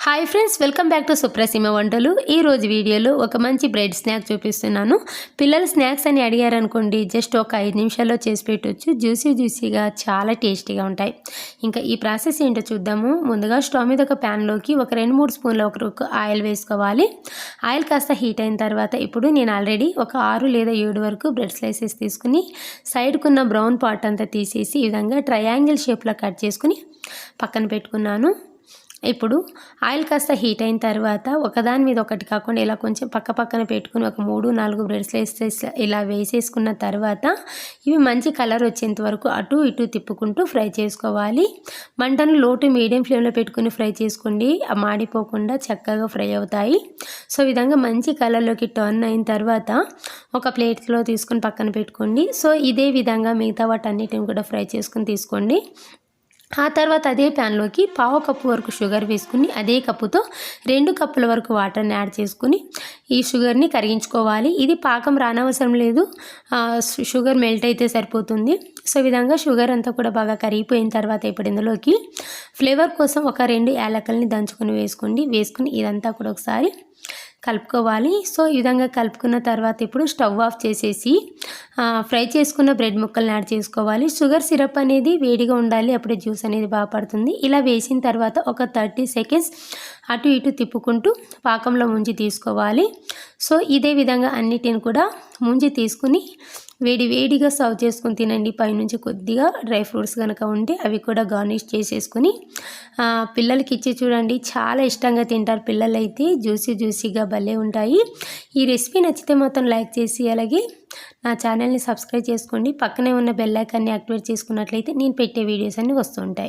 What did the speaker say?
Hi friends, welcome back to సుప్రసీమ వంటలు. ఈరోజు వీడియోలో ఒక మంచి బ్రెడ్ స్నాక్ చూపిస్తున్నాను. పిల్లలు స్నాక్స్ అని అడిగారనుకోండి, జస్ట్ ఒక 5 నిమిషాల్లో చేసి పెట్టవచ్చు. జ్యూసీగా చాలా టేస్టీగా ఉంటాయి. ఇంకా ఈ ప్రాసెస్ ఏంటో చూద్దాము. ముందుగా స్టవ్ మీద ఒక ప్యాన్లోకి ఒక 2-3 స్పూన్ల ఒక ఆయిల్ వేసుకోవాలి. ఆయిల్ కాస్త హీట్ అయిన తర్వాత ఇప్పుడు నేను ఆల్రెడీ ఒక 6 లేదా 7 వరకు బ్రెడ్ స్లైసెస్ తీసుకుని సైడ్కున్న బ్రౌన్ పార్ట్ అంతా తీసేసి ఈ విధంగా ట్రయాంగిల్ షేప్లో కట్ చేసుకుని పక్కన పెట్టుకున్నాను. ఇప్పుడు ఆయిల్ కాస్త హీట్ అయిన తర్వాత ఒకదాని మీద ఒకటి కాకుండా ఇలా కొంచెం పక్కన పెట్టుకుని ఒక 3-4 బ్రెడ్ స్లైసెస్ ఇలా వేసేసుకున్న తర్వాత ఇవి మంచి కలర్ వచ్చేంత వరకు అటు ఇటు తిప్పుకుంటూ ఫ్రై చేసుకోవాలి. మంటను లో టు మీడియం ఫ్లేమ్లో పెట్టుకుని ఫ్రై చేసుకోండి, మాడిపోకుండా చక్కగా ఫ్రై అవుతాయి. సో ఈ విధంగా మంచి కలర్లోకి టర్న్ అయిన తర్వాత ఒక ప్లేట్లో తీసుకుని పక్కన పెట్టుకోండి. సో ఇదే విధంగా మిగతా వాటన్నిటిని కూడా ఫ్రై చేసుకుని తీసుకోండి. ఆ తర్వాత అదే ప్యాన్లోకి 1/2 కప్పు వరకు షుగర్ వేసుకుని అదే కప్పుతో 2 కప్పుల వరకు వాటర్ని యాడ్ చేసుకుని ఈ షుగర్ని కరిగించుకోవాలి. ఇది పాకం రానవసరం లేదు, షుగర్ మెల్ట్ అయితే సరిపోతుంది. సో ఈ విధంగా షుగర్ అంతా కూడా బాగా కరిగిపోయిన తర్వాత ఇప్పుడు ఇందులోకి ఫ్లేవర్ కోసం ఒక 2 యాలకుల్ని దంచుకొని వేసుకుని ఇదంతా కూడా ఒకసారి కలుపుకోవాలి. సో ఈ విధంగా కలుపుకున్న తర్వాత ఇప్పుడు స్టవ్ ఆఫ్ చేసేసి ఫ్రై చేసుకున్న బ్రెడ్ ముక్కల్ని యాడ్ చేసుకోవాలి. షుగర్ సిరప్ అనేది వేడిగా ఉండాలి, అప్పుడే జ్యూస్ అనేది బాగా పడుతుంది. ఇలా వేసిన తర్వాత ఒక 30 సెకండ్స్ అటు ఇటు తిప్పుకుంటూ పాకంలో ముంచి తీసుకోవాలి. సో ఇదే విధంగా అన్నిటిని కూడా ముంచి తీసుకుని వేడిగా సర్వ్ చేసుకుని తినండి. పైనుంచి కొద్దిగా డ్రై ఫ్రూట్స్ కనుక ఉంటే అవి కూడా గార్నిష్ చేసేసుకుని పిల్లలకి ఇచ్చి చూడండి, చాలా ఇష్టంగా తింటారు. పిల్లలైతే జ్యూసీగా భలే ఉంటాయి. ఈ రెసిపీ నచ్చితే మాత్రం లైక్ చేసి అలాగే నా ఛానల్ని సబ్స్క్రైబ్ చేసుకోండి. పక్కనే ఉన్న బెల్ ఐకాన్ని యాక్టివేట్ చేసుకున్నట్లయితే నేను పెట్టే వీడియోస్ అన్నీ వస్తుంటాయి.